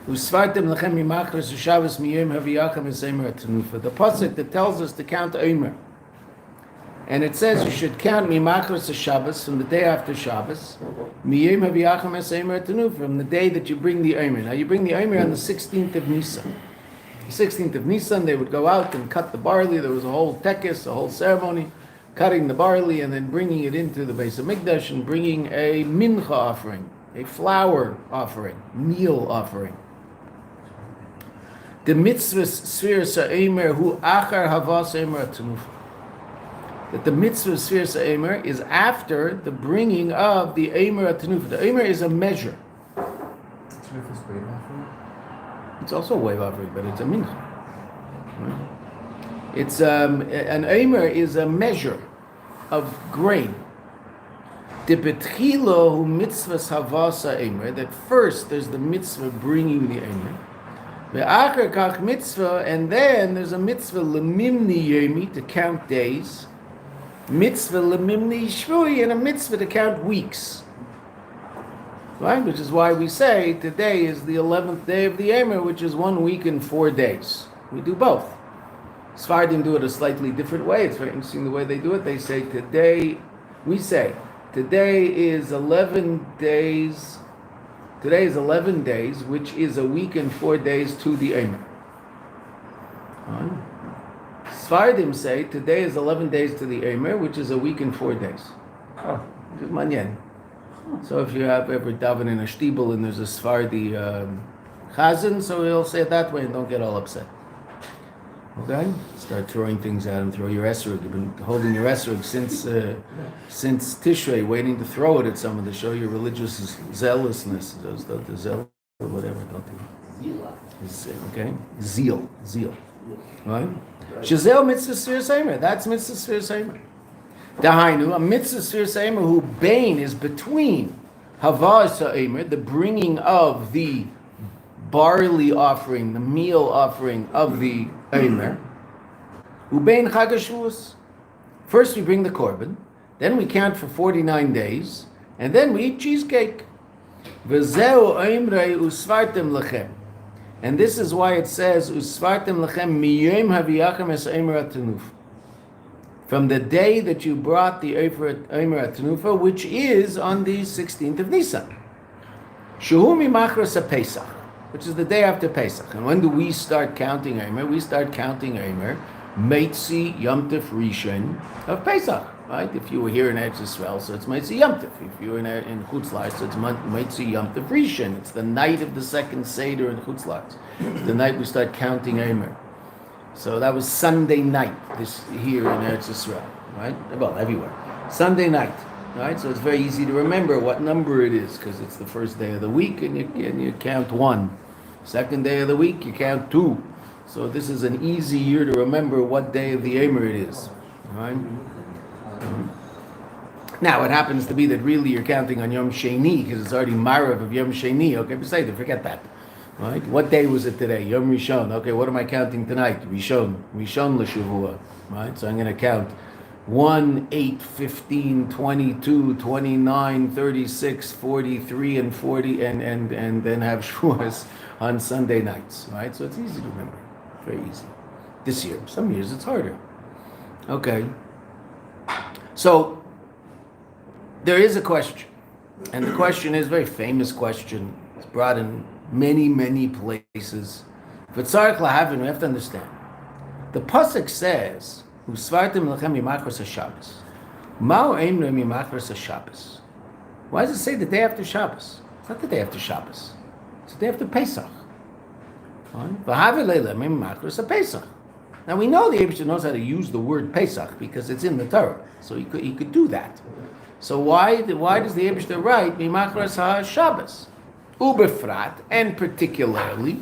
Usfartem lechem mimachras Shabbos miyom haviyachem esemer tenufa. The pasuk that tells us to count Omer. And it says you should count mimachras Shabbos from the day after Shabbos, miyom haviyachem esemer tenufa, from the day that you bring the Omer. Now you bring the Omer on the 16th of Nisan. The 16th of Nisan, they would go out and cut the barley. There was a whole tekes, a whole ceremony, cutting the barley and then bringing it into the Beis Hamikdash and bringing a mincha offering, a flour offering, meal offering. The mitzvah sphere sa'emer hu achar havas emer tenufa. That the mitzvah sphere sa'emer is after the bringing of the emer tenufa. The emer is a measure. It's also a wave offering, but it's a mincha. It's an emer is a measure of grain. The betchilo hu mitzvah havasa emer. That first there's the mitzvah bringing the emer. Ve'achar kach mitzvah, and then there's a mitzvah lemimni yomi, to count days. Mitzvah lemimni shvui, and a mitzvah to count weeks. Right? Which is why we say today is the 11th day of the Emer, which is 1 week and 4 days. We do both. Sephardim do it a slightly different way. It's very interesting the way they do it. They say today, we say, today is 11 days. Today is 11 days, which is a week and 4 days to the Emer. Sephardim say today is 11 days to the Emer, which is a week and 4 days. Which is manyan. So if you have ever daven in a shtibel and there's a Sephardi chazan, so he'll say it that way and don't get all upset. Okay? Start throwing things at him, throw your esrog. You've been holding your esrog since Tishrei, waiting to throw it at someone to show your religious zealousness. Those don't the zeal or whatever, don't they? Okay? Zeal. Right? Shazel mitzvah sphere seimer. That's mitzvah sphere seimer. Dahainu, a mitzvah sphere seimer who bain is between havas ha'emer, the bringing of the barley offering, the meal offering of the Emer. Ubein Chag HaShavuos. First we bring the korban, then we count for 49 days, and then we eat cheesecake. V'zeu Eimrei Usfartem lechem. And this is why it says Usfartem lechem miyom haviyachem es Emer atenufa. From the day that you brought the Emer atenufa, which is on the 16th of Nisan. Shehu mimachras haPesach, which is the day after Pesach. And when do we start counting Emer? We start counting Emer Meitzi Yom Tov Rishon of Pesach, right? If you were here in Eretz Yisrael, so it's Meitzi Yom Tov. If you were in Chutz La'aretz, so it's Meitzi Yom Tov Rishon. It's the night of the second Seder in Chutz La'aretz. It's the night we start counting Emer. So that was Sunday night this here in Eretz Yisrael, right? Well, everywhere. Sunday night. Right, so it's very easy to remember what number it is because it's the first day of the week and you count 1. Second day of the week, you count 2. So this is an easy year to remember what day of the Emer it is. Right? Now, it happens to be that really you're counting on Yom Sheni because it's already Marav of Yom Sheni. Okay, besides, forget that. Right? What day was it today? Yom Rishon. Okay, what am I counting tonight? Rishon l'Shavua. Right? So I'm going to count 1, 8, 15, 22, 29, 36, 43, and 40, and then have Shavuos on Sunday nights, right? So it's easy to remember, very easy. This year, some years it's harder. Okay. So there is a question, and the question is a very famous question. It's brought in many places. But tzarich lahavin, we have to understand. The pasuk says, Usfartem lechem mimachras haShabbos. Ma'u eimrei mimachras haShabbos. Why does it say the day after Shabbos? It's not the day after Shabbos. It's the day after Pesach. V'havei leila mimachras haPesach. Now we know the Rebbe knows how to use the word Pesach because it's in the Torah, so he could do that. So why does the Rebbe write mimachras haShabbos? Ubefrat, and particularly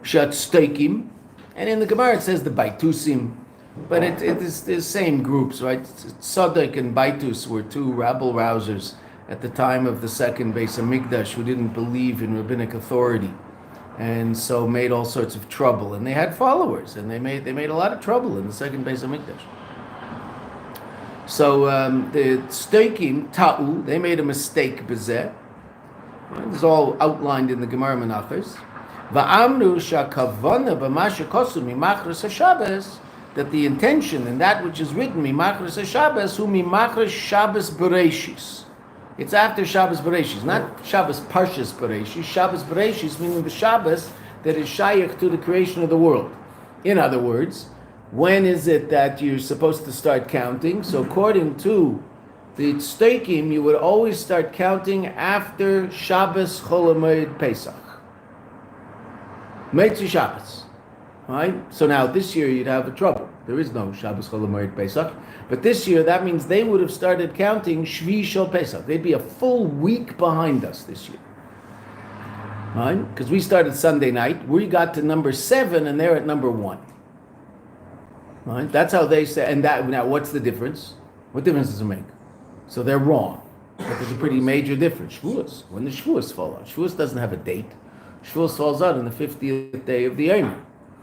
shat steikim. And in the Gemara it says the Baitusim, but it is the same groups, right? Tzadok and Baitus were two rabble-rousers at the time of the second Beis Hamikdash who didn't believe in rabbinic authority, and so made all sorts of trouble. And they had followers, and they made a lot of trouble in the second Beis Hamikdash. So the Stoikim Ta'u, they made a mistake b'zeh, It's all outlined in the Gemara Menachos. Va'amru shakavana b'masha kosu mimachris haShabbos, that the intention in that which is written mimachris haShabbos hu mimachris Shabbos Bereshis. It's after Shabbos Bereshis, not Shabbos Parshas Bereshis. Shabbos Bereshis meaning the Shabbos that is shayach to the creation of the world. In other words, when is it that you're supposed to start counting? So according to the Tzteikim, you would always start counting after Shabbos Chol HaMoed Pesach. Motzei Shabbos. Right? So now this year you'd have a trouble. There is no Shabbos Chol HaMoed Pesach. But this year that means they would have started counting Shvi Shel Pesach. They'd be a full week behind us this year. Right? Because we started Sunday night. We got to number 7 and they're at number 1. Right? That's how they say. And that now what's the difference? What difference does it make? So they're wrong. But there's a pretty major difference. Shavuos. When the Shavuos fall out. Shavuos doesn't have a date. Shavuos falls out on the 50th day of the Eimer,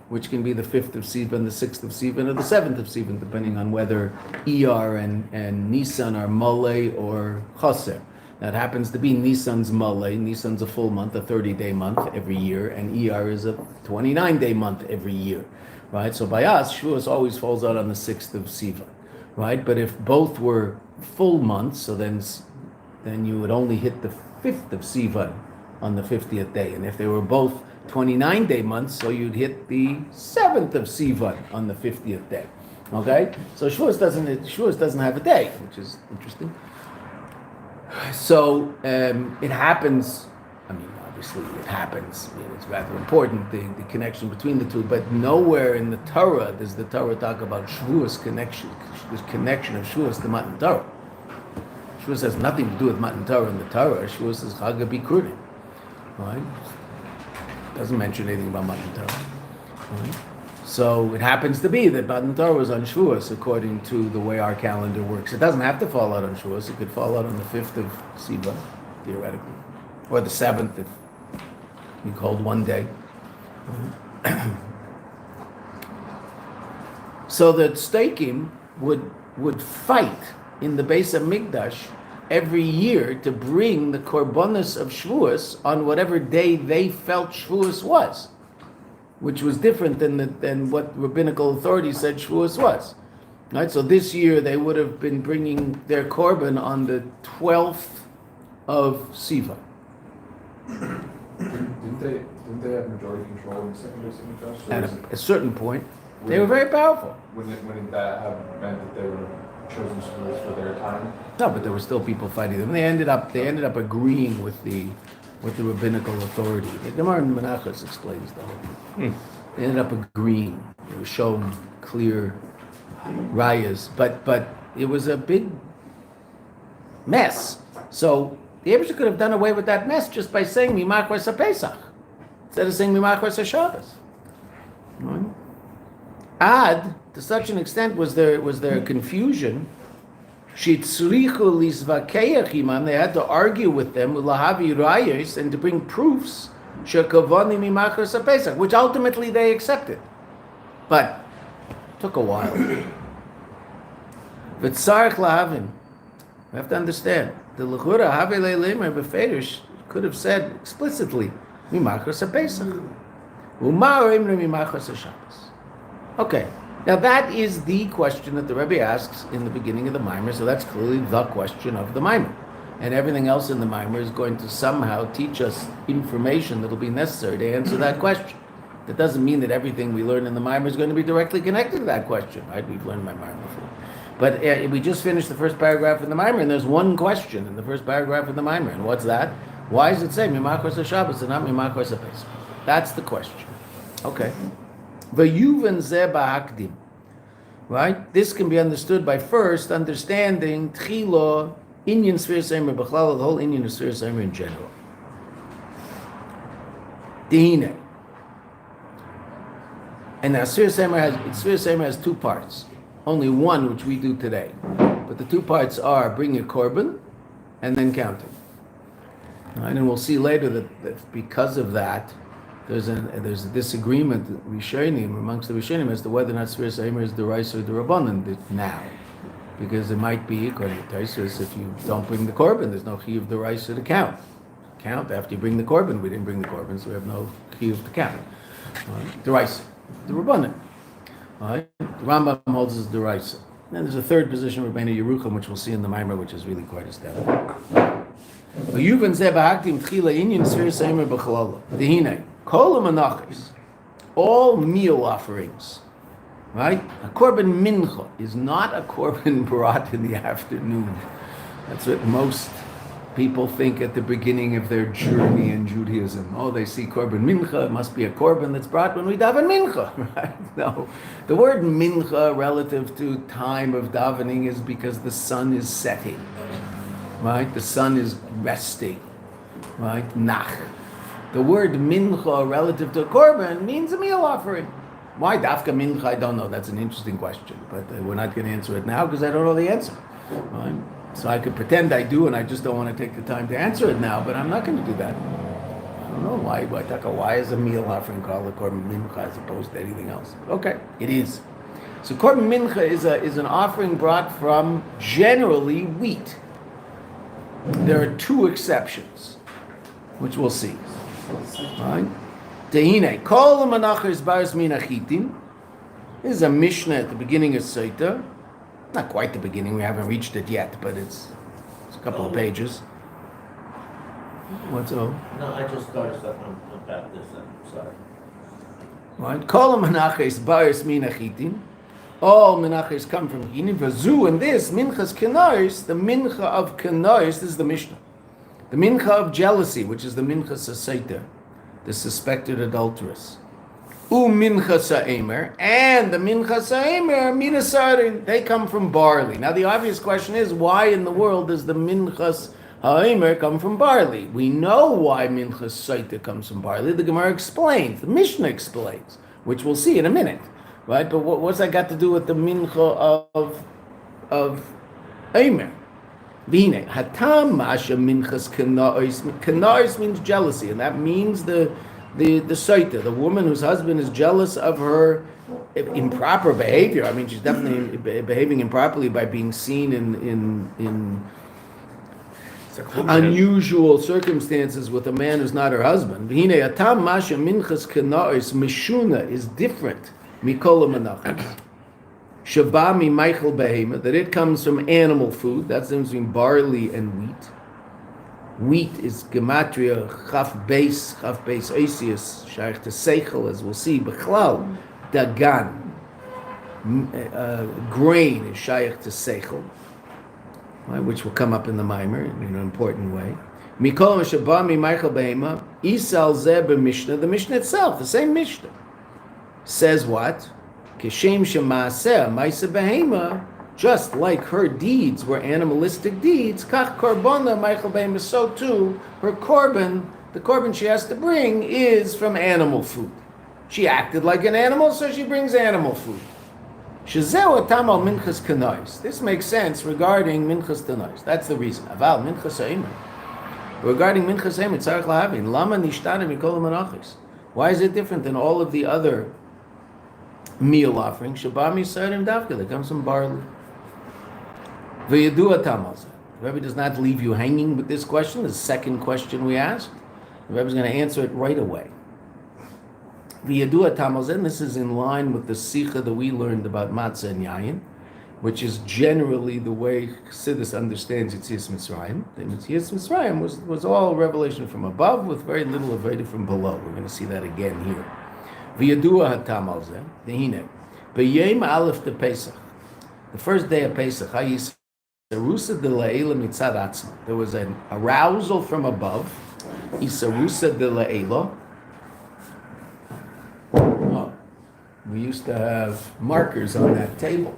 which can be the 5th of Sivan, the 6th of Sivan, or the 7th of Sivan, depending on whether Iyar and Nisan are Malay or Chaser. That happens to be Nisan's Malay. Nisan's a full month, a 30-day month every year, and Iyar is a 29-day month every year. Right? So by us, Shavuos always falls out on the 6th of Sivan. Right? But if both were full months, so then you would only hit the 5th of Sivan on the 50th day. And if they were both 29-day months, so you'd hit the 7th of Sivan on the 50th day. Okay? So Shavuos doesn't have a day, which is interesting. So it happens, I mean, obviously it happens, I mean, it's rather important, the connection between the two, but nowhere in the Torah does the Torah talk about Shavuos connection, this connection of Shavuos to Matan Torah. Shavuos has nothing to do with Matan Torah in the Torah. Shavuos is Chag HaBikurim, right? Doesn't mention anything about Matan Torah. Right? So it happens to be that Matan Torah was on Shavuos according to the way our calendar works. It doesn't have to fall out on Shavuos. It could fall out on the 5th of Sivan, theoretically, or the 7th if you called one day. So the Tzteikim would fight in the Beis HaMikdash every year to bring the korbanos of Shavuos on whatever day they felt Shavuos was, which was different than what rabbinical authorities said Shavuos was. Right? So this year they would have been bringing their korban on the 12th of Sivan. Didn't they have majority control in the second Beis HaMikdash? At a certain point, they were very powerful. Wouldn't that have meant that they would have chosen Shavuos for their time? No, but there were still people fighting them. They ended up agreeing with the rabbinical authority. The Gemara in Menachos explains the whole thing. They ended up agreeing. They were shown clear rayas, but it was a big mess. So the Rebbe could have done away with that mess just by saying Mimachros HaPesach instead of saying Mimachros HaShabbos. Right? Ad, to such an extent was there confusion. Shitzrichu lisvakeach imam, they had to argue with them with lahavi rayos and to bring proofs shekavani mimachros haPesach, which ultimately they accepted, but it took a while. But tzarich lahavin, we have to understand the lechura have leilemer beferish could have said explicitly mimachros haPesach, umar imre mimachros haShabbos. Okay. Now that is the question that the Rebbe asks in the beginning of the Maimer, so that's clearly the question of the Maimer. And everything else in the Maimer is going to somehow teach us information that will be necessary to answer that question. That doesn't mean that everything we learn in the Maimer is going to be directly connected to that question, right? We've learned my Maimer before. But we just finished the first paragraph in the Maimer, and there's one question in the first paragraph of the Maimer, and what's that? Why does it say Mimachros HaShabbos and not Mimachros HaPesach? That's the question. Okay. V'yuven zeh ba'akdim. Right? This can be understood by first understanding Tchilo, Inyan Sfiras Eimer B'chlal, the whole Inyan of Sfiras Eimer in general. Dehine. And now Sfiras Eimer has two parts. Only one, which we do today. But the two parts are bring your korban and then counting. Right? And we'll see later that because of that, there's a disagreement amongst the Rishonim as to whether or not Sfiras Eimer is the Rais or the Rabbanan now, because it might be according to Tosfos if you don't bring the korban, there's no chiyuv the Rais or the count. count after you bring the korban. We didn't bring the korban, so we have no chiyuv to count. Deraisa, the Rabbanan. The Rambam holds as deraisa. Then there's a third position, Rabbeinu Yerucham, which we'll see in the Maimer, which is really quite established. All meal offerings, right? A korban mincha is not a korban brought in the afternoon. That's what most people think at the beginning of their journey in Judaism. Oh, they see korban mincha, it must be a korban that's brought when we daven mincha, right? No. The word mincha relative to time of davening is because the sun is setting, right? The sun is resting, right? Nach. The word mincha relative to a korban means a meal offering. Why dafka mincha? I don't know. That's an interesting question, but we're not going to answer it now because I don't know the answer, right? So I could pretend I do, and I just don't want to take the time to answer it now, but I'm not going to do that. I don't know why. Why is a meal offering called a korban mincha as opposed to anything else? Okay, it is. So korban mincha is an offering brought from generally wheat. There are two exceptions, which we'll see. Right? Tehine, kol manachos baris min achitin. This is a Mishnah at the beginning of Sotah. Not quite the beginning, we haven't reached it yet, but it's a couple of pages. What's all? No, I just started stuff about this, I'm sorry. Right? Kol menachos baris min achitin. All menachos come from Chitin. Vazu, and this, minchas kenois, the mincha of kenois, this is the Mishnah. The mincha of jealousy, which is the minchas Sotah, the suspected adulteress. Minchas ha'emer, and the minchas ha'emer, minasarin, they come from barley. Now the obvious question is, why in the world does the minchas ha'emer come from barley? We know why minchas Sotah comes from barley. The Gemara explains, the Mishnah explains, which we'll see in a minute, right? But what's that got to do with the mincha of emer? Vine, hatam masha minchas kanais. Kanais means jealousy, and that means the Sotah, the woman whose husband is jealous of her improper behavior. I mean, she's definitely behaving improperly by being seen in unusual circumstances with a man who's not her husband. Vine, hatam masha minchas kanais mishuna is different. Mikola manachos. Shabami Michael Behema, that it comes from animal food. That's the difference between barley and wheat. Wheat is gematria chaf beis oisius shaykh to seichel, as we'll see. Bechlal dagan, grain is shaykh to seichel, right, which will come up in the Maimer in an important way. Mikol Shabami Michael Behema Isal Zeb Mishnah. The Mishnah itself, the same Mishnah, says what? Just like her deeds were animalistic deeds, kach korbana Michael Behema, so too her korban, the korban she has to bring, is from animal food. She acted like an animal, so she brings animal food. Shezeu tamal minchas kanais. This makes sense regarding minchas kanais. That's the reason. Aval minchas ha'emer. Regarding minchas ha'emer, tzarich lahavin lama nishtana mikol manachos. Why is it different than all of the other meal offering? Shabami Sarim Davka, that comes from barley. V'yadua tamalza. The Rebbe does not leave you hanging with this question. The second question we asked, the Rebbe is going to answer it right away. V'yadua tamalza, and this is in line with the sikha that we learned about matzah and yayin, which is generally the way Chassidus understands Yetzias Mitzrayim. The Yetzias Mitzrayim was all revelation from above with very little avodah from below. We're going to see that again here. V'yadua hatam al zeh, dehine, b'yem aleph de Pesach, the first day of Pesach, isarusa de la'ela mitzad atzma. There was an arousal from above, isarusa de la'ela. Oh, we used to have markers on that table.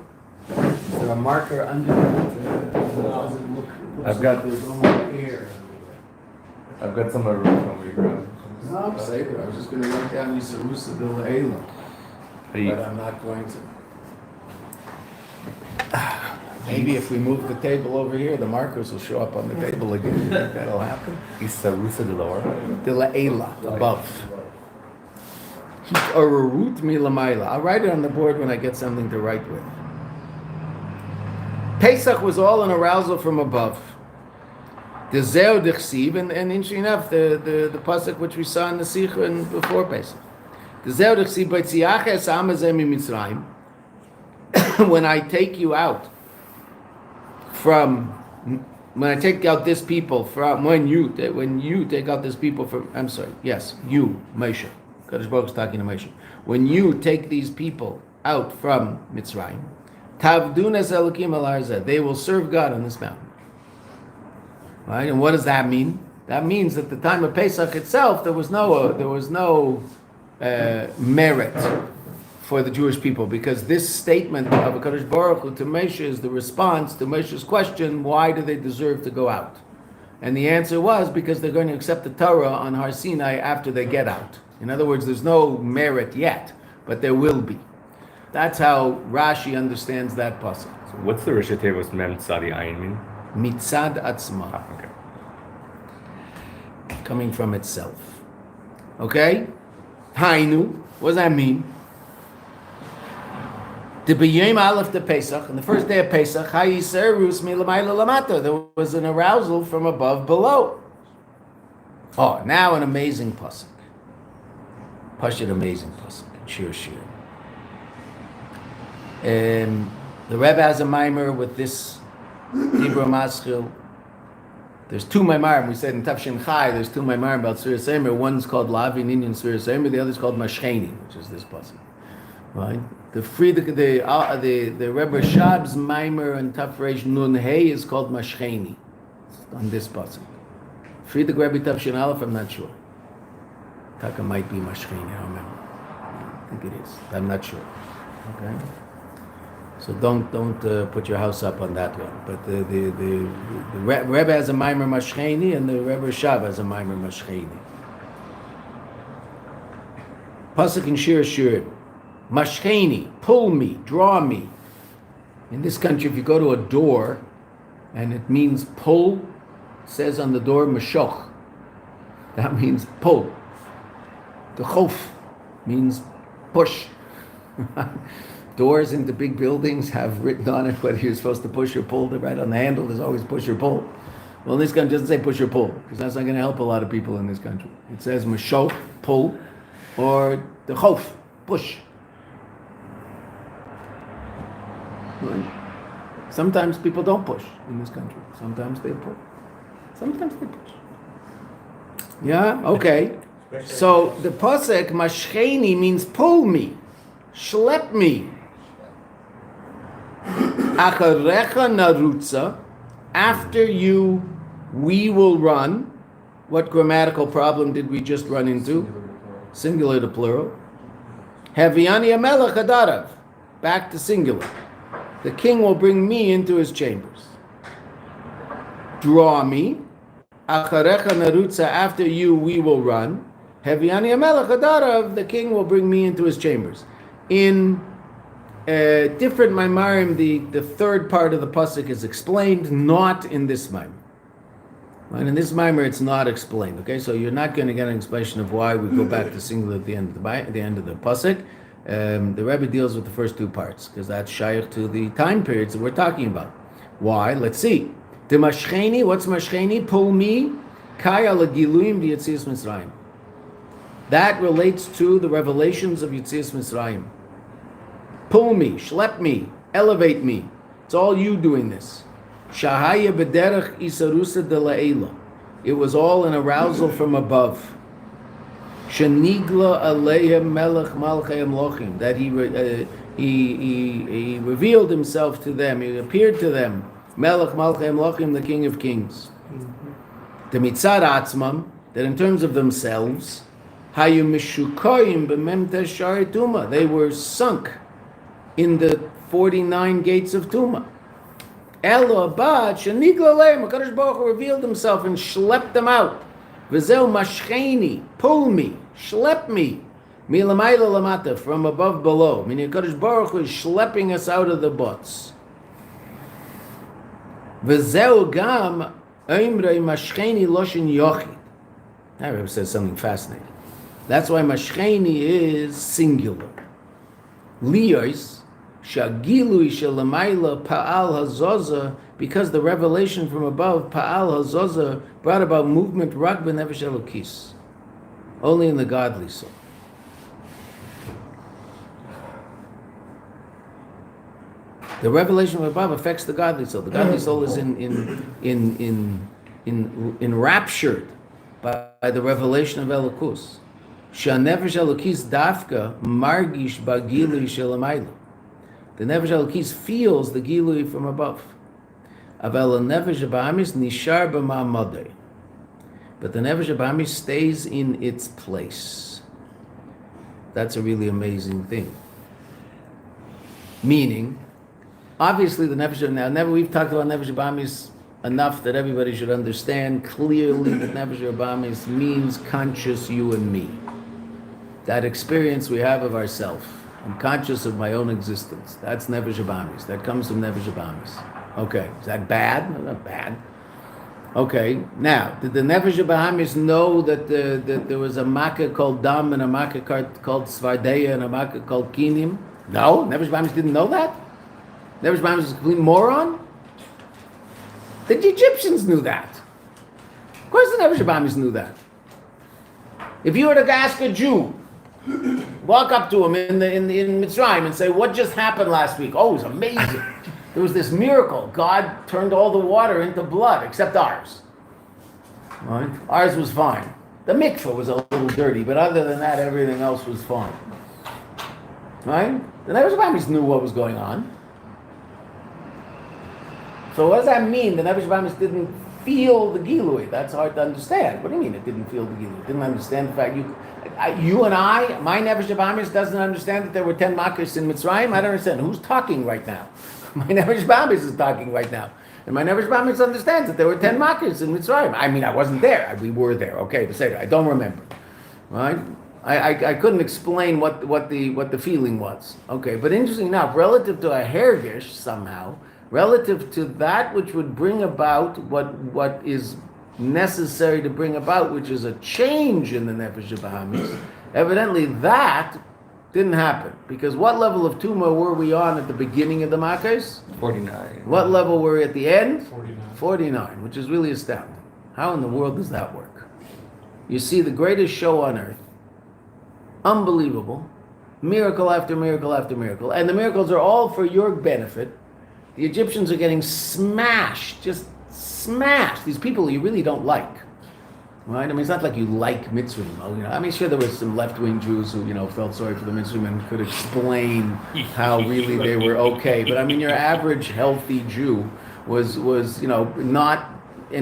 Is there a marker underneath? I've got there's no more air. I've got some of we grabbed. No, I'm safe. I was just going to write down Isarusa de La'ela, but I'm not going to. Maybe if we move the table over here, the markers will show up on the table again. You think that'll happen? Isarusa de La'or. De La'ela, above. Arurut milamaila. I'll write it on the board when I get something to write with. Pesach was all an arousal from above. The Zeo Dechsiv, and interesting enough, the pasuk which we saw in the Sikh and before Pesach. The Zeo Dechsiv B'tziach es Am Hazeh miMitzrayim. When I take you out from, when I take out this people from, when you take out this people from, I'm sorry, yes, you, Moshe. Kadosh Baruch is talking to Moshe. When you take these people out from Mitzrayim, Tavdun es Elokim al Har Zeh, they will serve God on this mountain. Right? And what does that mean? That means at the time of Pesach itself, there was no merit for the Jewish people, because this statement of Kadosh Baruch Hu to Moshe is the response to Moshe's question: why do they deserve to go out? And the answer was because they're going to accept the Torah on Har Sinai after they get out. In other words, there's no merit yet, but there will be. That's how Rashi understands that pasuk. So what's the Rishi Tevos Mem Tzadi Ayin mean? Mitzad atzma. Okay. Coming from itself. Okay? Hainu. What does that mean? The B'yom Aleph de Pesach, on the first day of Pesach, Hayiserus milamayla lamata. There was an arousal from above below. Oh, now an amazing pasuk. Pashut amazing pasuk. Shiur. The Rebbe has a mimer with this Hebrew Maschil. There's two maimarim. We said in Tafshin Chai, there's two maimarim about Surah Semer. One's called Lavi Ninyan Surah Semer. The other's called Mashcheni, which is this pasuk. Right? The Rebbe Shab's maimer and Tafresh Nun Hey is called Mashcheni on this pasuk. Friedrich Rebbe Tafshin Aleph, I'm not sure. Taka might be Mashcheni. I don't remember. I think it is. I'm not sure. Okay. So don't put your house up on that one. But the Rebbe has a Maimer Mashcheni and the Rebbe Shab has a Maimer Mashcheni. Pasuk in Shiur. Mashcheni, pull me, draw me. In this country, if you go to a door and it means pull, it says on the door Mashoch. That means pull. The Chof means push. Doors into big buildings have written on it whether you're supposed to push or pull. Right on the handle, there's always push or pull. Well, in this country, it doesn't say push or pull, because that's not going to help a lot of people in this country. It says mashoch, pull, or the chof, push. Right? Sometimes people don't push in this country. Sometimes they pull. Sometimes they push. Yeah? Okay. So the pasuk, mashcheni, means pull me, schlep me. Acharecha narutza, after you, we will run. What grammatical problem did we just run into? Singular to plural. Haviani amelech hadarav, back to singular. The king will bring me into his chambers. Draw me. Acharecha narutza, after you, we will run. Haviani amelech hadarav, the king will bring me into his chambers. In different maimarim, the third part of the pasuk is explained, not in this maimer. Right? In this maimer, it's not explained. Okay, so you're not going to get an explanation of why we go back to singular at the end of the pasuk. The Rebbe deals with the first two parts because that's shaykh to the time periods that we're talking about. Why? Let's see. The mashcheni, what's mashcheni? Pull me, kaya legiluyim v'yetzias Mitzrayim. That relates to the revelations of Yetzias Mitzrayim. Pull me, schlep me, elevate me. It's all you doing this. Shahaya b'derech isarusa de la'ela. It was all an arousal from above. Shenigla aleihem melech malchei amlochim. That he revealed himself to them. He appeared to them. Melech malchei amlochim, the King of Kings. The mitzad atzmam, that in terms of themselves, hayu mishukoyim b'memtes shari tuma. They were sunk in the 49 gates of Tuma. Elo abad shenigla leim. HaKadosh Baruch Hu revealed himself and schlepped them out. V'zeu mashcheni, pull me, schlep me, milamayla lamata, from above below. Meaning HaKadosh Baruch Hu is schlepping us out of the butts. V'zeu gam oimrei mashcheni loshin yochid. That Rebbe says something fascinating. That's why mashcheni is singular. Liyos, shagilui shelamayla pa'al hazoza because the revelation from above, Pa'al Hazoza, brought about movement, Rak B'Nefesh Elokis, only in the godly soul. The revelation from above affects the godly soul. The godly soul is enraptured by the revelation of Elokus. Shanefesh Elokis dafka margish bagilui shelamayla. The Nefesh Elokis feels the gilui from above. Aval Nefesh Abamis nishar b'ma'amadei. But the Nefesh Abamis stays in its place. That's a really amazing thing. Meaning, obviously the Nefesh, we've talked about Nefesh Abamis enough that everybody should understand clearly that Nefesh Abamis means conscious you and me. That experience we have of ourself. I'm conscious of my own existence. That's Nefesh Abamis. That comes from Nefesh Abamis. Okay, is that bad? No, not bad. Okay, now, did the Nefesh Abamis know that there was a Makkah called Dam and a Makkah called Svardeya and a Makkah called Kinim? No, Nefesh Abamis didn't know that? Nefesh Abamis is a complete moron? The Egyptians knew that. Of course the Nefesh Abamis knew that. If you were to ask a Jew, walk up to him in Mitzrayim and say, what just happened last week? Oh, it was amazing. There was this miracle. God turned all the water into blood, except ours. Right? Ours was fine. The mikveh was a little dirty, but other than that, everything else was fine. Right? The Nefesh Abamis knew what was going on. So what does that mean? The Nefesh Abamis didn't feel the Gilui. That's hard to understand. What do you mean it didn't feel the Gilui? It didn't understand the fact you and I, my Nefesh Abamis doesn't understand that there were 10 Makkos in Mitzrayim. I don't understand. Who's talking right now? My Nefesh Abamis is talking right now. And my Nefesh Abamis understands that there were 10 Makkos in Mitzrayim. I mean, I wasn't there. We were there. Okay, but say I don't remember. Right? I couldn't explain what the feeling was. Okay, but interesting enough, relative to a hergish somehow, relative to that which would bring about what is necessary to bring about, which is a change in the Nefesh Abamis, evidently that didn't happen. Because what level of tumor were we on at the beginning of the Makkos? 49. What level were we at the end? 49. 49, which is really astounding. How in the world does that work? You see the greatest show on earth, unbelievable, miracle after miracle after miracle, and the miracles are all for your benefit. The Egyptians are getting smashed, just smashed. These people you really don't like, right? I mean, it's not like you like Mitzrayim. I mean, sure, there was some left-wing Jews who, felt sorry for the Mitzrayim and could explain how really they were okay. But I mean, your average healthy Jew was not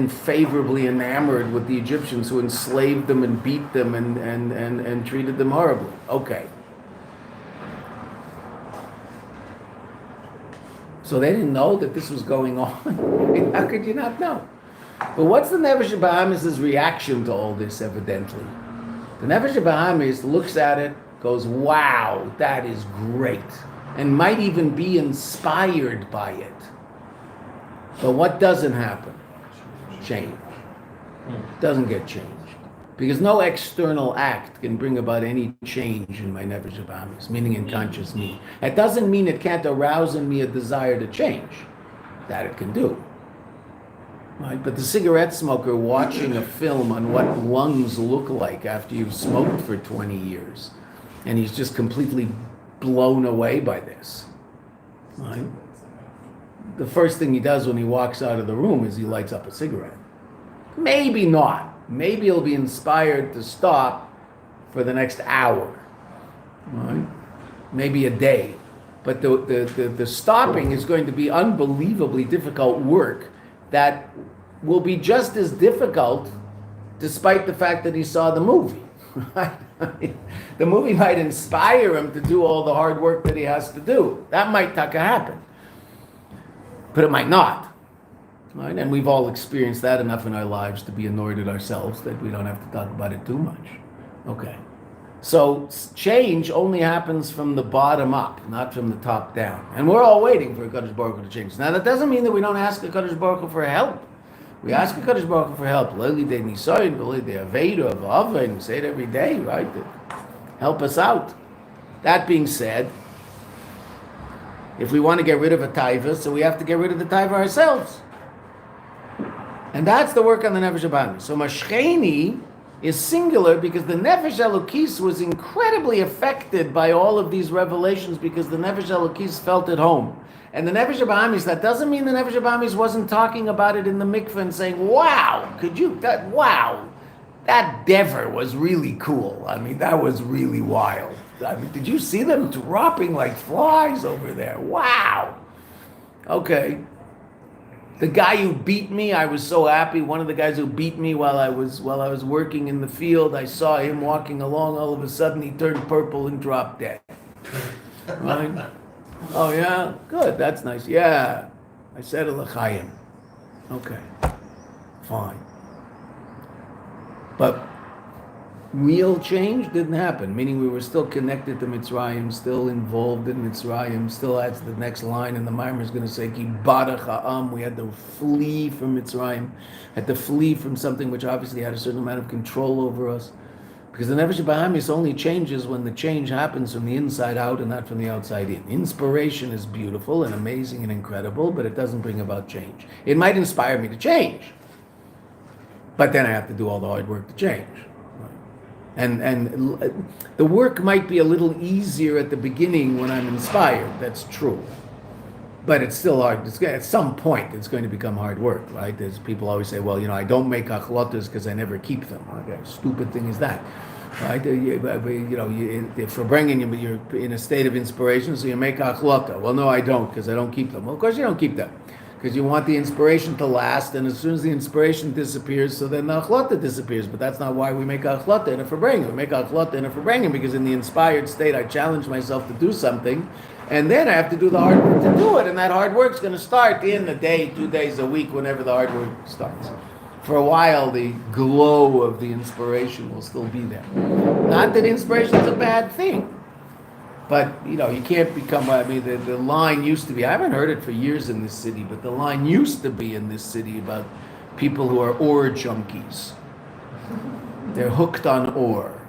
favorably enamored with the Egyptians who enslaved them and beat them and treated them horribly. Okay. So they didn't know that this was going on. How could you not know? But what's the Nefesh Abamis' reaction to all this, evidently? The Nefesh Abamis looks at it, goes, wow, that is great, and might even be inspired by it. But what doesn't happen? Change. Doesn't get changed. Because no external act can bring about any change in my Nefesh Abamis, meaning in conscious me. That doesn't mean it can't arouse in me a desire to change. That it can do. Right? But the cigarette smoker watching a film on what lungs look like after you've smoked for 20 years, and he's just completely blown away by this. Right? The first thing he does when he walks out of the room is he lights up a cigarette. Maybe not. Maybe he'll be inspired to stop for the next hour, right? Maybe a day. But the stopping is going to be unbelievably difficult work that will be just as difficult despite the fact that he saw the movie. Right? The movie might inspire him to do all the hard work that he has to do. That might happen. But it might not. Right? And we've all experienced that enough in our lives to be annoyed at ourselves that we don't have to talk about it too much. Okay. So change only happens from the bottom up, not from the top down. And we're all waiting for HaKadosh Baruch Hu to change. Now that doesn't mean that we don't ask HaKadosh Baruch Hu for help. We ask HaKadosh Baruch Hu for help. We say it every day, right? Help us out. That being said, if we want to get rid of a taiva, so we have to get rid of the taiva ourselves. And that's the work on the Nefesh Abamis. So Mashcheni is singular because the Nefesh Elokis was incredibly affected by all of these revelations because the Nefesh Elokis felt at home. And the Nefesh Abamis, that doesn't mean the Nefesh Abamis wasn't talking about it in the mikveh and saying, wow, that dever was really cool. I mean, that was really wild. I mean, did you see them dropping like flies over there? Wow. Okay. The guy who beat me, I was so happy. One of the guys who beat me while I was working in the field, I saw him walking along. All of a sudden, he turned purple and dropped dead. Right? Oh yeah, good. That's nice. Yeah, I said l'chaim. Okay, fine. But real change didn't happen. Meaning we were still connected to Mitzrayim, still involved in Mitzrayim. Still adds the next line, and the Maimer is going to say, "Ki barach ha'am." We had to flee from Mitzrayim, had to flee from something which obviously had a certain amount of control over us. Because the Nefesh Bahamis only changes when the change happens from the inside out and not from the outside in. Inspiration is beautiful and amazing and incredible, but it doesn't bring about change. It might inspire me to change, but then I have to do all the hard work to change. And the work might be a little easier at the beginning when I'm inspired. That's true. But it's still hard. At some point, it's going to become hard work, right? There's people always say, well, I don't make achlotas because I never keep them. Okay, stupid thing is that, right? If you're bringing them, you're in a state of inspiration, so you make achlota. Well, no, I don't because I don't keep them. Well, of course you don't keep them because you want the inspiration to last, and as soon as the inspiration disappears, so then the achlota disappears. But that's not why we make achlota in a farbrengen. We make achlota in a farbrengen because in the inspired state, I challenge myself to do something. And then I have to do the hard work to do it, and that hard work's going to start in a day, 2 days, a week, whenever the hard work starts. For a while, the glow of the inspiration will still be there. Not that inspiration is a bad thing, but you can't become. I mean, the line used to be. I haven't heard it for years in this city, but the line used to be in this city about people who are ore junkies. They're hooked on ore.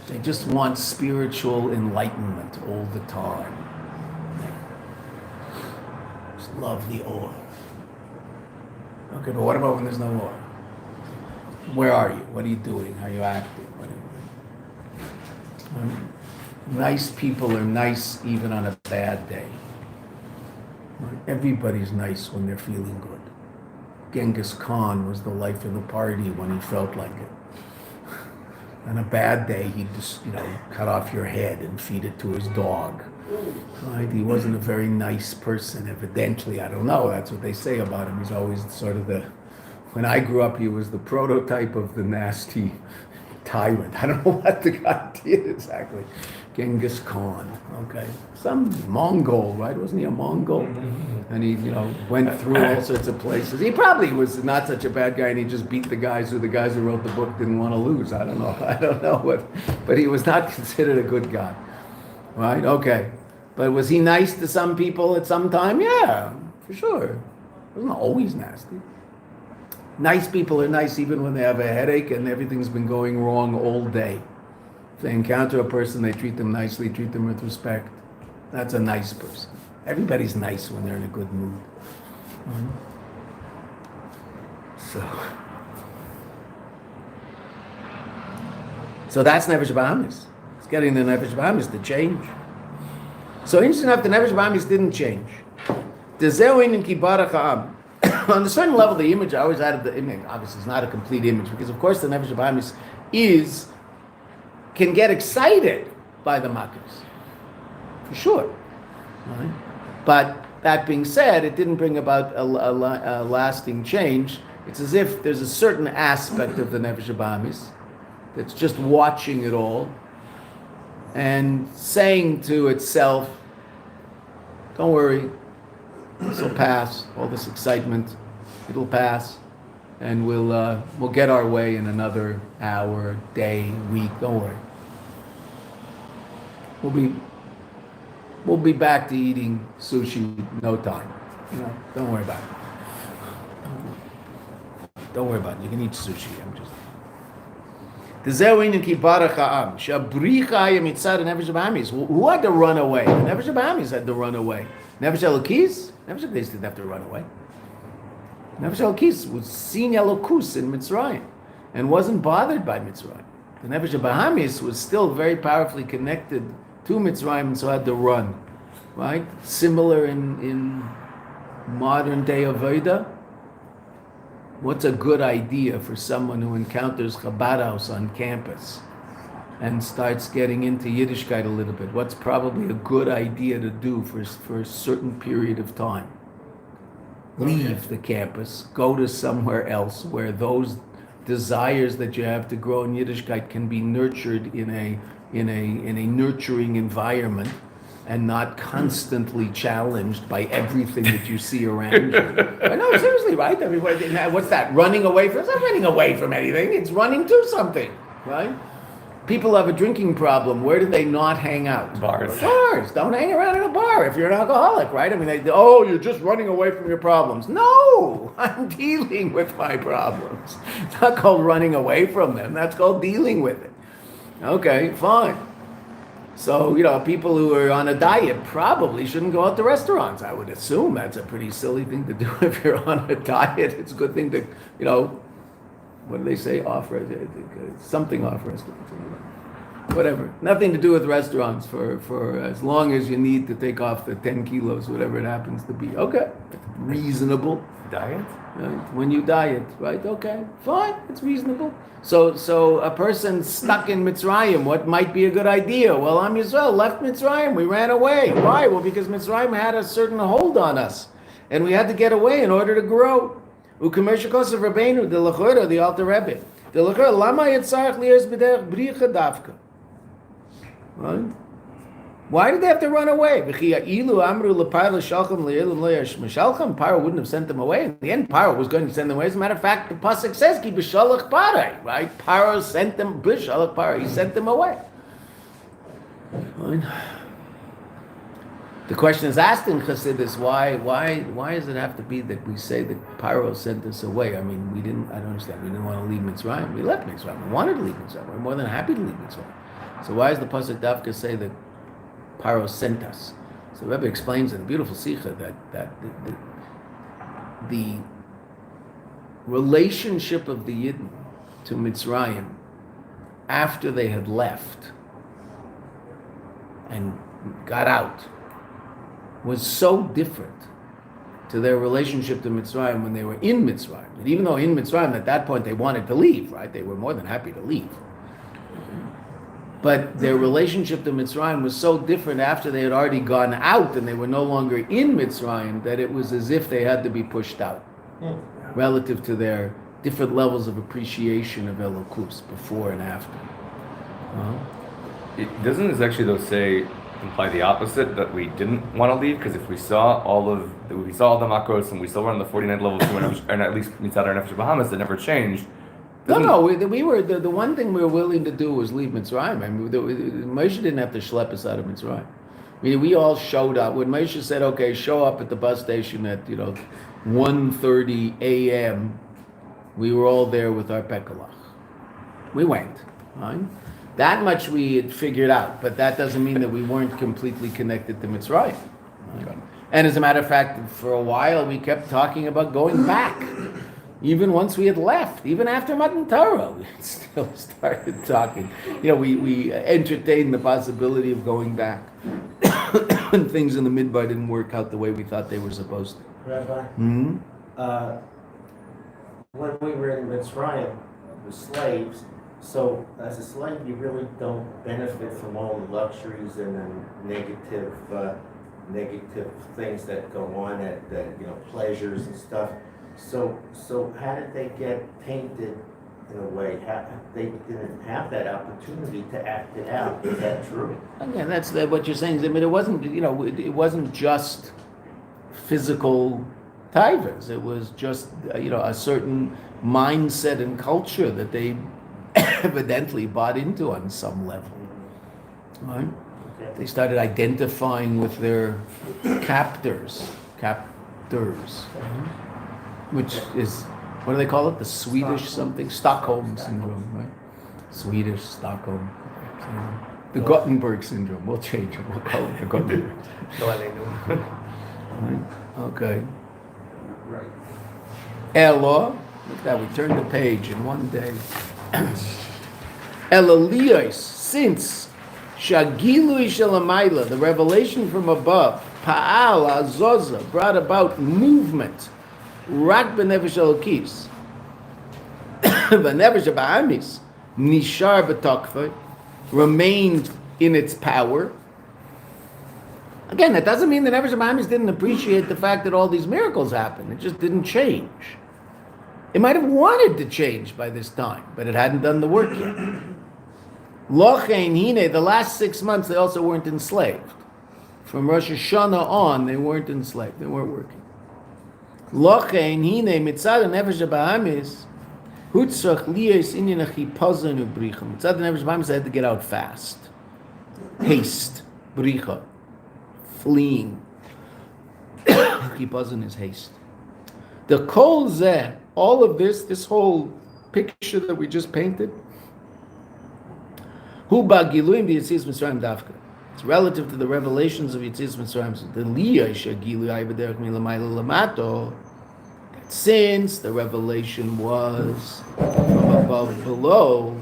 They just want spiritual enlightenment all the time. Just love the ore. Okay, but what about when there's no ore? Where are you? What are you doing? How are you acting? Nice people are nice even on a bad day. Everybody's nice when they're feeling good. Genghis Khan was the life of the party when he felt like it. On a bad day, he'd just, cut off your head and feed it to his dog. Right? He wasn't a very nice person, evidently. I don't know. That's what they say about him. He's always sort of when I grew up, he was the prototype of the nasty tyrant. I don't know what the guy did exactly. Genghis Khan, okay. Some Mongol, right? Wasn't he a Mongol? And he, went through all sorts of places. He probably was not such a bad guy, and he just beat the guys who wrote the book didn't want to lose. I don't know. But he was not considered a good guy, right? Okay. But was he nice to some people at some time? Yeah, for sure. He wasn't always nasty. Nice people are nice even when they have a headache and everything's been going wrong all day. If they encounter a person, they treat them nicely, treat them with respect. That's a nice person. Everybody's nice when they're in a good mood. So that's Nefesh Bahamis. It's getting the Nefesh Bahamis to change. So interesting enough, the Nefesh Bahamis didn't change. On a certain level, the image I always added the image. Obviously, it's not a complete image because, of course, the Nefesh Bahamis can get excited by the Makkos, for sure. Right? But that being said, it didn't bring about a lasting change. It's as if there's a certain aspect of the Nefesh Bahamis that's just watching it all and saying to itself, "Don't worry, this will pass. All this excitement, it'll pass, and we'll get our way in another hour, day, week. Don't worry. We'll be back to eating sushi in no time. Don't worry about it. Don't worry about it. You can eat sushi. I'm just." Who had to run away? The Nefesh Bahamis had to run away. Nefesh Elokis? Nefesh Elokis didn't have to run away. Nefesh Elokis was seeing Elokus in Mitzrayim and wasn't bothered by Mitzrayim. The Nefesh Bahamis was still very powerfully connected to Mitzrayim and so had to run. Right? Similar in modern day Avodah. What's a good idea for someone who encounters Chabad House on campus and starts getting into Yiddishkeit a little bit? What's probably a good idea to do for a certain period of time? Leave the campus, go to somewhere else where those desires that you have to grow in Yiddishkeit can be nurtured in a nurturing environment and not constantly challenged by everything that you see around you. I know, seriously, right? I mean, what's that? Running away from? It's not running away from anything. It's running to something, right? People have a drinking problem. Where do they not hang out? Bars. Bars. Don't hang around in a bar if you're an alcoholic, right? I mean, you're just running away from your problems. No, I'm dealing with my problems. It's not called running away from them. That's called dealing with it. Okay, fine. So, people who are on a diet probably shouldn't go out to restaurants. I would assume that's a pretty silly thing to do if you're on a diet. It's a good thing to, what do they say? Something off restaurants. Whatever. Nothing to do with restaurants for as long as you need to take off the 10 kilos, whatever it happens to be. Okay. Reasonable. Diet? Right? When you diet, right? Okay. Fine. It's reasonable. So a person stuck in Mitzrayim, what might be a good idea? Well, Am Yisrael left Mitzrayim. We ran away. Why? Well, because Mitzrayim had a certain hold on us. And we had to get away in order to grow. U'kamesh kosav Rabbeinu, the Lachora, the Alter Rebbe. The Lachora, lama yitzarech li'ez b'derech bricha davka. Right? Why did they have to run away? Paro wouldn't have sent them away. In the end, Paro was going to send them away. As a matter of fact, the pasuk says, "Ki b'shalach parai," right? Paro sent them. B'shalach parai, he sent them away. Right? The question is asked in Chassidus: Why does it have to be that we say that Paro sent us away? I mean, I don't understand. We didn't want to leave Mitzrayim. We left Mitzrayim. We wanted to leave Mitzrayim. We're more than happy to leave Mitzrayim. So why does the pasuk Davka say that Paro sent us? So Rebbe explains in a beautiful sikha that the relationship of the Yidden to Mitzrayim after they had left and got out was so different to their relationship to Mitzrayim when they were in Mitzrayim. And even though in Mitzrayim at that point they wanted to leave, right? They were more than happy to leave. But their relationship to Mitzrayim was so different after they had already gone out and they were no longer in Mitzrayim that it was as if they had to be pushed out relative to their different levels of appreciation of Elokus before and after. Doesn't this actually though imply the opposite, that we didn't want to leave? Because if we saw all the makros and we still were on the 49 level and at least Mitzad our Nefesh Bahamas that never changed. No, we were the one thing we were willing to do was leave Mitzrayim. I mean, Moshe didn't have to schlep us out of Mitzrayim. I mean, we all showed up when Moshe said, "Okay, show up at the bus station at 1:30 a.m." We were all there with our pekalach. We went, right? That much we had figured out, but that doesn't mean that we weren't completely connected to Mitzrayim. Right? And as a matter of fact, for a while we kept talking about going back. Even once we had left, even after Matan Torah, we still started talking. We entertained the possibility of going back. And things in the midbar didn't work out the way we thought they were supposed to. Rabbi, when we were in Mitzrayim, the slaves, so as a slave, you really don't benefit from all the luxuries and the negative things that go on, that pleasures and stuff. So how did they get tainted in a way? They didn't have that opportunity to act it out. Is that true? Again, that's what you're saying. I mean, it wasn't just physical taivas. It was just a certain mindset and culture that they evidently bought into on some level. Right? Okay. They started identifying with their captors. Which is, what do they call it? The Swedish something? Stockholm syndrome, right? Swedish, Stockholm syndrome. The Gothenburg syndrome. We'll change it. We'll call it the Gothenburg. Right. Okay. Right. Elo, look at that, we turned the page in one day. Elolios, since Shagilui Shalamayla, the revelation from above, Pa'al Azoza, brought about movement, Rak B'Nefesh Elokis, B'Nefesh Ba'amis, Nishar B'Tokfa, remained in its power. Again, that doesn't mean the Nefesh Ba'amis didn't appreciate the fact that all these miracles happened. It just didn't change. It might have wanted to change by this time, but it hadn't done the work yet. Lochein Hine, the last 6 months, they also weren't enslaved. From Rosh Hashanah on, they weren't enslaved. They weren't working. Lochein Hine, mitzad Nefesh Ba'amis, hutzach liyos inyan achipazon ubricha. Mitzad Nefesh Ba'amis had to get out fast. Haste, bricha, fleeing. Chipazon is haste. The kol zeh, all of this whole picture that we just painted, hu ba'giluim b'Yetzias Mitzrayim dafka. It's relative to the revelations of Yetzias Mitzrayim. The liyah shagilu ayv'derech milamayla lamato. Since the revelation was from above below,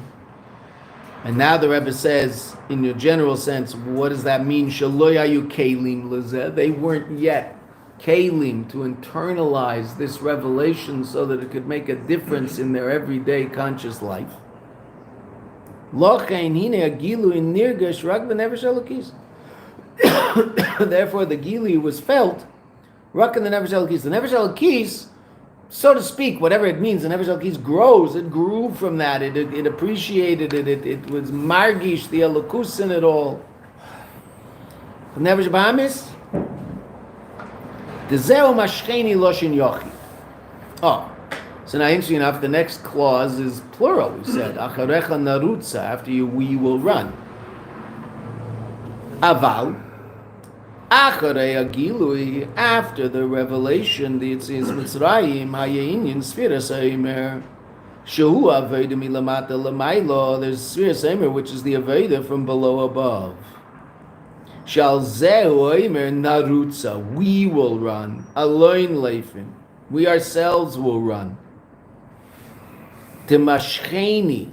and now the Rebbe says, in a general sense, what does that mean? Shelo yayu kelim lezeh. They weren't yet kelim to internalize this revelation so that it could make a difference in their everyday conscious life. Lochein hine agilu in nirgash rak b'nefesh elokis. Therefore, the gili was felt rak in the nefesh elokis. The nefesh elokis, so to speak, whatever it means, the nefesh elokis grows. It grew from that. It appreciated it. It was margish, the elokus in it all. The nefesh ba'amis. Dezeu mashcheni loshin yochi. Oh, so now interesting enough, the next clause is plural. We said acharecha narutza. After you, we will run. Aval acharei agilui. After the revelation, the Yetzias Mitzrayim hayeinyin sfiras haimer shehu aveda milamata lamaylo. There's sfiras haimer, which is the aveda from below above. Shal zeu haimer narutza. We will run. Aloin leifin. We ourselves will run. Temashcheni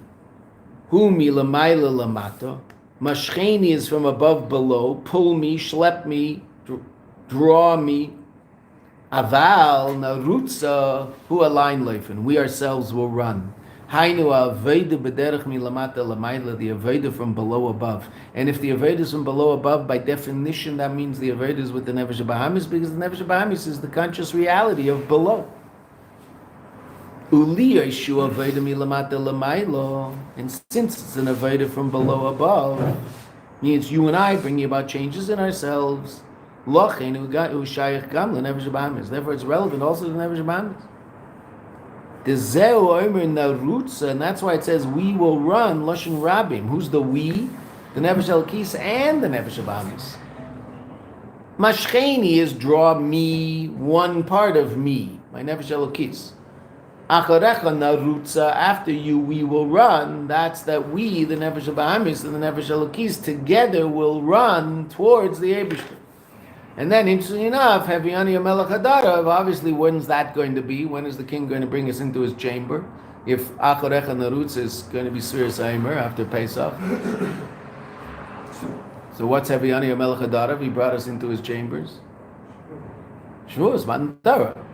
hu milamayla lamato. Mashcheni is from above below. Pull me, schlep me, draw me. Aval narutza hu alain leifen. We ourselves will run. Hainu aveda b'derech milamata lamayla, the aveda from below above. And if the aveda is from below above, by definition, that means the aveda is with the nefesh ba'amis, because the nefesh ba'amis is the conscious reality of below. Uli yeshu aveda milamata lamayla, and since it's an aveda from below above, means you and I bringing about changes in ourselves. Lochein hu shayach gam lenefesh ba'amis. Therefore, it's relevant also to the nefesh ba'amis. And that's why it says we will run Lashon Rabim. Who's the we? The Nefesh Elokis and the Nefesh Ba'amis. Mashcheni is draw me, one part of me, my Nefesh Elokis. Acharecha narutza, after you we will run. That's that we, the Nefesh Ba'amis and the Nefesh Elokis, together will run towards the Eibishter. And then, interestingly enough, Heviani Melech Hadarav, obviously, when's that going to be? When is the king going to bring us into his chamber? If Acharecha Narutz is going to be Sfiras Aimer after Pesach. So what's Heviani Melech Hadarav? He brought us into his chambers. Shavuos, Matan Torah.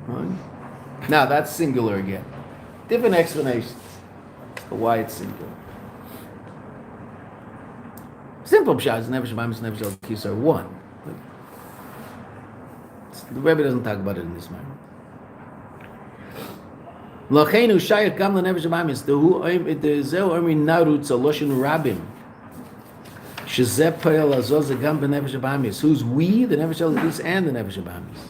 Right? Now, that's singular again. Different explanations for why it's singular. Simple pshat is Nefesh Ba'amis and Nefesh Elokis are one. The Rebbe doesn't talk about it in this manner. L'cheinu shayach gam lenefesh ba'amis zeu omri narutz loshin rabim shezeh poel azoz gam b'nefesh ba'amis. Who's we, the nefesh elokis and the nefesh ba'amis.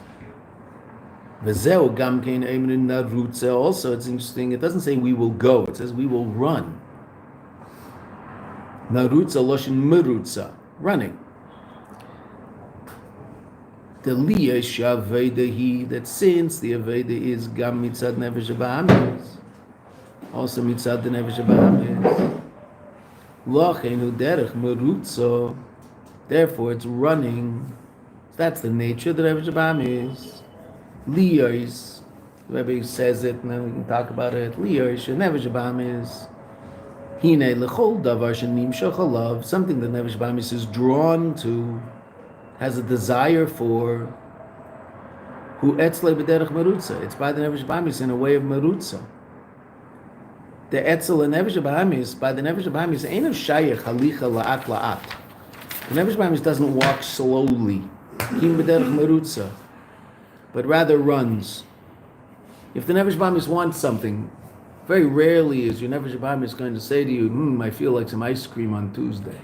V'zeu gam kein omri narutz. Also, it's interesting. It doesn't say we will go. It says we will run. Narutz loshin merutza, running. The liyah shaveda he, that since the aveda is gam mitzad nefesh ba'amis, also mitzad the nefesh ba'amis, locheinu derech merutzo, therefore it's running. That's the nature of the nefesh ba'amis. Liyah is The Rebbe says it, and then we can talk about it. Liyosh, Nefesh Bahamis. Hine lechol davar shenimshach alav, something that Nefesh Bahamis is drawn to, has a desire for. Hu etzle b'derech merutza. It's by the Nefesh Bahamis in a way of merutza. The etzel and Nefesh Bahamis, by the Nefesh Bahamis, ain't a shayach halicha la'at la'at. The Nefesh Bahamis doesn't walk slowly, kim b'derech merutza, but rather runs. If the Nefesh Bahamis wants something, very rarely is your Nefesh Bahamis going to say to you, I feel like some ice cream on Tuesday.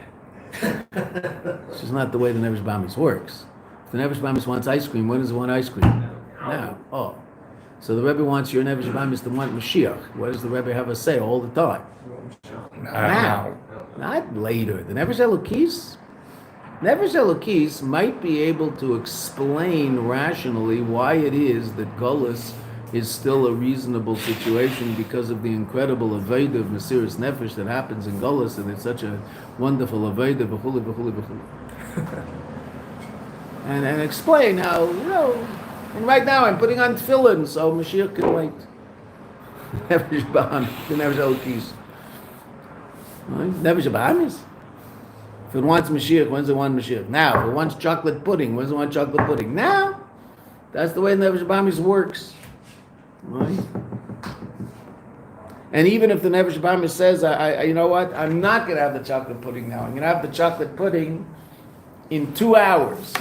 It's just not the way the Nefesh Bahamis works. If the Nefesh Bahamis wants ice cream, when does it want ice cream? Now. Oh. So the Rebbe wants your Nefesh Bahamis to want Mashiach. What does the Rebbe have to say all the time? Now. Not later. The Nefesh Elokis might be able to explain rationally why it is that Gullus is still a reasonable situation because of the incredible Aveda of Mesiras Nefesh that happens in Gullus, and it's such a wonderful Aveda, v'chuli, v'chuli, v'chuli. and explain how, and right now I'm putting on tefillin, so Mashiach can wait. Nefesh Bahamis, the Nefesh Elokis. Nefesh Bahamis. If it wants Mashiach, when's it want Mashiach? Now. If it wants chocolate pudding, when's it want chocolate pudding? Now. That's the way Nefesh Bahamis works. Right? And even if the Nefesh Bahamis says, I you know what, I'm not going to have the chocolate pudding now. I'm going to have the chocolate pudding in 2 hours.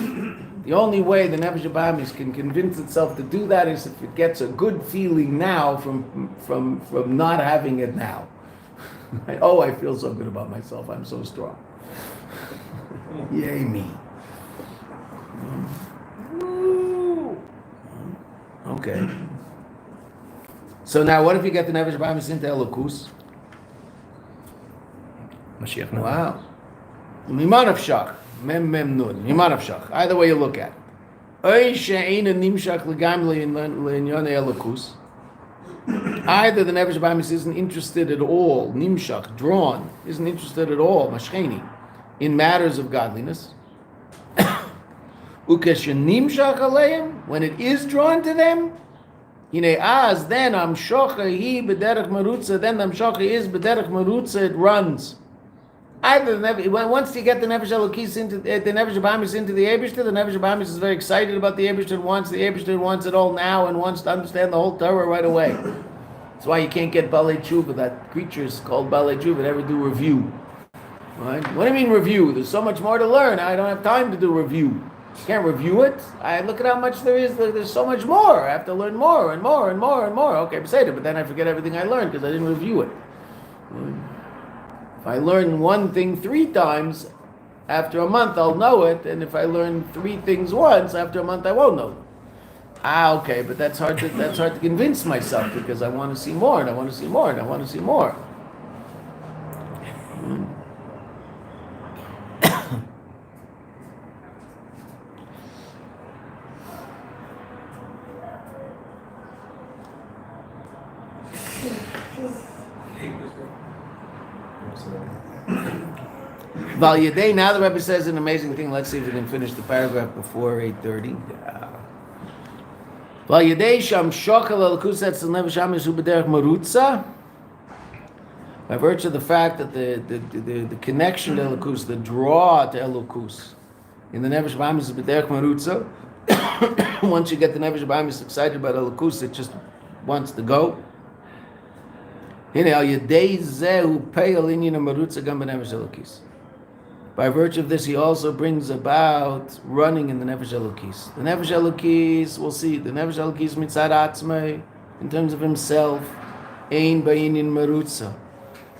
The only way the Nefesh Bahamis can convince itself to do that is if it gets a good feeling now from not having it now. Oh, I feel so good about myself. I'm so strong. Yay me. Okay. So now, what if you get the Nefesh Bahamis into Elokus? Mashiach. Wow. Miman Shach. Mem nun. Miman Shach. Either way you look at it. Either the Nefesh Bahamis isn't interested at all, nimshach, drawn, isn't interested at all, mashcheni, in matters of godliness. Ukeshenimshach aleim, when it is drawn to them, then amshocha hi b'derech merutza, then amshocha is b'derech merutza, it runs. Either once you get the Nefesh Elokis into the Nefesh Bahamis into the Eibishter, the Nefesh Bahamis is very excited about the Eibishter, wants it all now and wants to understand the whole Torah right away. That's why you can't get Balei Tshuva. That creature is called Balei Tshuva. Never do review. Right? What do you mean review? There's so much more to learn. I don't have time to do review. You can't review it. I look at how much there is. There's so much more. I have to learn more and more and more and more. Okay, but then I forget everything I learned because I didn't review it. Right? If I learn one thing 3 times, after a month I'll know it, and if I learn 3 things once, after a month I won't know them. Okay, but that's hard to convince myself because I want to see more, and I want to see more, and I want to see more. Val Yadei, now the Rebbe says an amazing thing. Let's see if we can finish the paragraph before 8:30. Val Yadei sham shochel elkus etzel nefesh hamis hu b'derech merutza. By virtue of the fact that the connection to Elokus, the draw to Elokus, in the Nefesh Bahamis is b'derech merutza. Once you get the Nefesh Bahamis excited about Elokus, it just wants to go. Hine al yedei zeh hu peil inyan merutza gam b'nefesh Elokis. By virtue of this, he also brings about running in the Nefesh Elokis. The Nefesh Elokis, we'll see, the Nefesh Elokis mitzad atzmei, in terms of himself, ein ba'inyan merutza.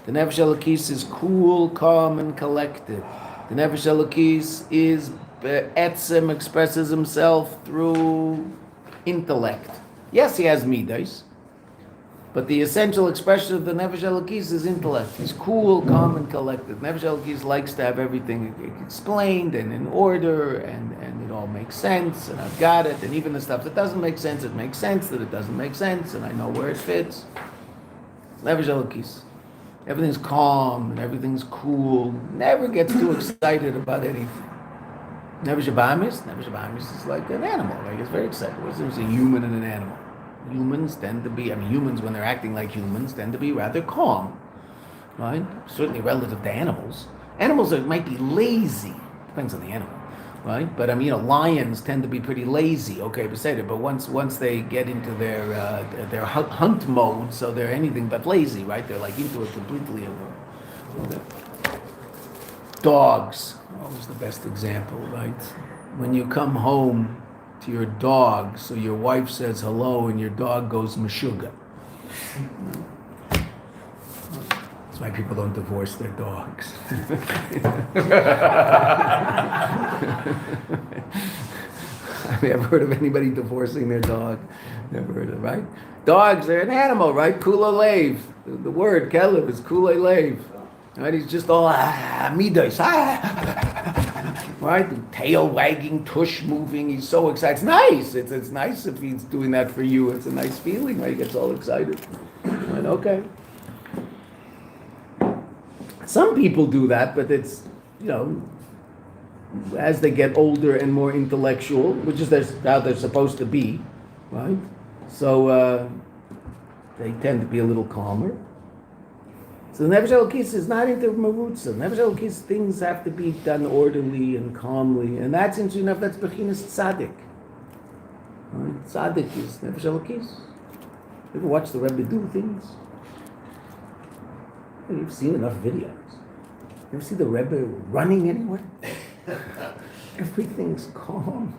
The Nefesh Elokis is cool, calm, and collected. The Nefesh Elokis is etzem, expresses himself through intellect. Yes, he has midas, but the essential expression of the Nefesh Elokis is intellect. He's cool, calm, and collected. Nefesh Elokis likes to have everything explained and in order, and it all makes sense, and I've got it, and even the stuff that doesn't make sense, it makes sense that it doesn't make sense, and I know where it fits. Nefesh Elokis. Everything's calm, and everything's cool, never gets too excited about anything. Nefesh Bahamis is like an animal, right? It's very excited. It's a human and an animal. Humans tend to be, humans when they're acting like humans tend to be rather calm, right? Certainly relative to animals. Animals might be lazy, depends on the animal, right? But lions tend to be pretty lazy. Okay, but once they get into their hunt mode, so they're anything but lazy, right? They're like into it completely. Dogs, always the best example, right? When you come home to your dog, so your wife says hello and your dog goes meshuga. That's why people don't divorce their dogs. Have you ever heard of anybody divorcing their dog? Never heard of it, right? Dogs, they're an animal, right? Kula leiv. The word kelev is kula leiv. Right? He's just all midas. Right? The tail wagging, tush moving. He's so excited. It's nice. It's nice if he's doing that for you. It's a nice feeling. Right? He gets all excited. Right? Okay. Some people do that, but it's, as they get older and more intellectual, which is how they're supposed to be, right? So they tend to be a little calmer. So the Nefesh Elokis is not into marutza. Nefesh Elokis, things have to be done orderly and calmly, and that's interesting enough. That's bechinas tzaddik. Right? Tzaddik is Nefesh Elokis. You ever watch the Rebbe do things? You've seen enough videos. You ever see the Rebbe running anywhere? Everything's calm.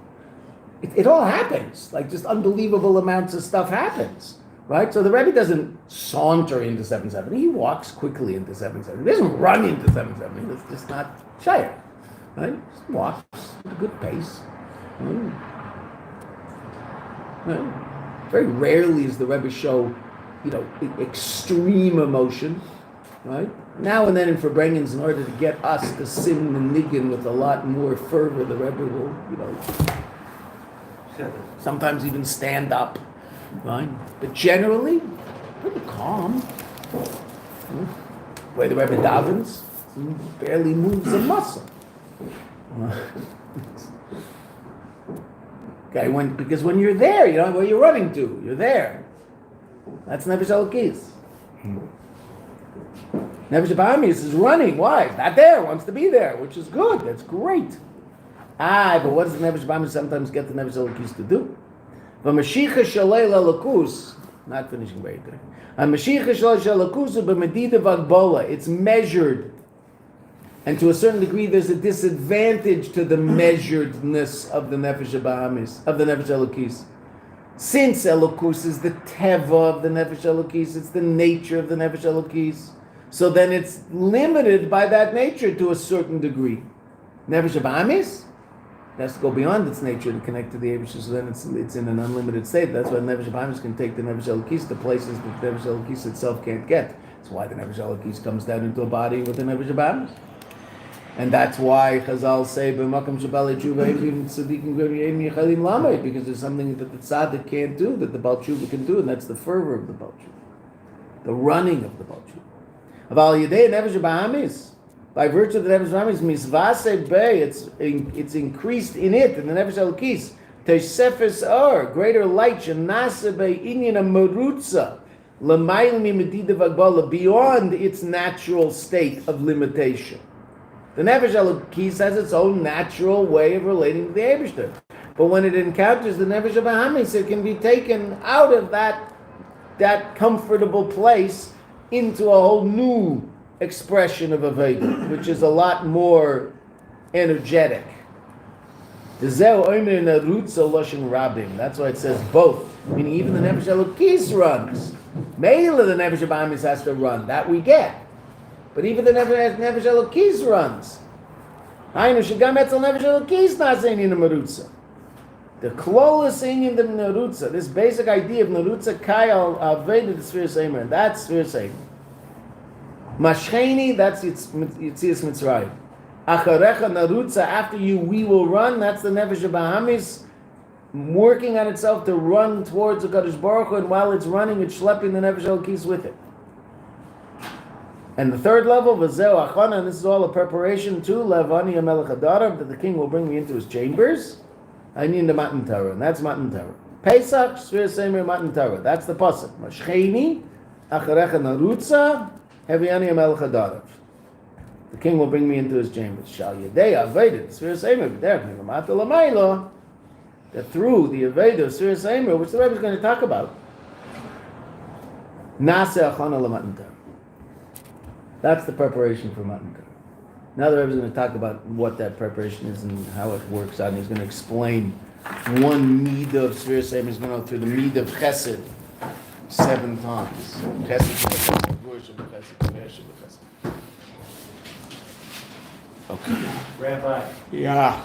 It all happens. Like just unbelievable amounts of stuff happens. Right? So the Rebbe doesn't saunter into 7-7. He walks quickly into 7-7. He doesn't run into 7-7. That's just not Shiur. Right? He just walks at a good pace. Right? Very rarely does the Rebbe show, extreme emotion. Right? Now and then in Farbrengens, in order to get us to sim the niggin with a lot more fervor, the Rebbe will, sometimes even stand up. Right? But generally, pretty calm. The way the Rebbe davens, he barely moves a muscle. Okay, because when you're there, you know where you're running to. You're there. That's Nefesh Elokis. Nefesh Bahamis is running. Why? He's not there. Wants to be there, which is good. That's great. But what does the Nefesh Bahamis sometimes get the Nefesh Elokis to do? V'mashicha shalei lalakus. Not finishing very good. Mashicha shalei lalakus b'medida v'agbola. It's measured, and to a certain degree, there's a disadvantage to the measuredness of the Nefesh Bahamis, of the Nefesh Elokis. Since Elokus is the teva of the Nefesh Elokis, it's the nature of the Nefesh Elokis. So then it's limited by that nature to a certain degree. Nefesh Bahamis has to go beyond its nature to connect to the Eibush, so then it's in an unlimited state. That's why Nefesh Bahamis can take the Nefesh Elokis to places that the Nefesh Elokis itself can't get. That's why the Nefesh Elokis comes down into a body with the Nefesh Bahamis. And that's why Chazal say, "B'makam shabal tshuva even tzaddikim g'riyim yichalim lamed," because there's something that the tzaddik can't do that the Baal Tshuva can do, and that's the fervor of the Baal Tshuva, the running of the Baal Tshuva. Aval yedei Nefesh Bahamis, by virtue of the Nefesh Bahamis, misvase bei, it's increased in it, in the Nefesh Elokis, tesefes or, greater light, shenase bei inyan merutza, l'mayil mimedida v'agbola, beyond its natural state of limitation. The Nefesh Elokis has its own natural way of relating to the Eibishter. But when it encounters the Nefesh Bahamis, it can be taken out of that comfortable place into a whole new expression of Aveda, which is a lot more energetic. That's why it says both. Meaning even the Nefesh Elokis runs. Meila the Nefesh Bahamis has to run. That we get. But even the Nefesh Elokis runs. The klolus inyan the nerutza, this basic idea of nerutza kayal aveda the sphere seimer, that's sphere seimer. Mashcheni, that's Yitzias Mitzrayim. Acharecha nerutza, after you we will run, that's the Nefesh Bahamis working on itself to run towards the Kadosh Baruch Hu, and while it's running, it's schlepping the Nefesh Elokis with it. And the third level, V'zeu Achana, and this is all a preparation to Levani HaMelech HaDarav, that the king will bring me into his chambers. I need the Matan Torah, and that's Matan Torah. Pesach, Sfiras Eimer, Matan Torah. That's the pasuk. Mashcheni, Acharecha Narutza, Heviani Amelech Adarav. The king will bring me into his chambers. Shal Yedei Aveda, Sfiras Eimer, B'derech Milamata Lamaylo. That through the Aveda of Sfiras Eimer, which the Rebbe is going to talk about, Nase Achana Lamatan Torah. That's the preparation for Matan Torah. Now the Rebbe is going to talk about what that preparation is and how it works out. And he's going to explain one midah of Sfiras Eimer. He's going to go through the midah of Chesed 7 times. Chesed, worship of Chesed, worship of Chesed. Okay. Rabbi, Yeah.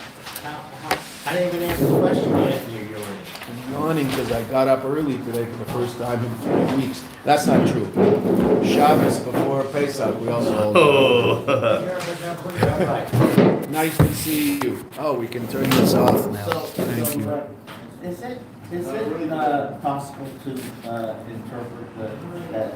I didn't even ask the question yet, you're yawning. I'm yawning because I got up early today for the first time in 3 weeks. That's not true. Shabbos before Pesach, we also hold. Rabbi, Nice to see you. Oh, we can turn this off now. Thank you. Is it possible to interpret that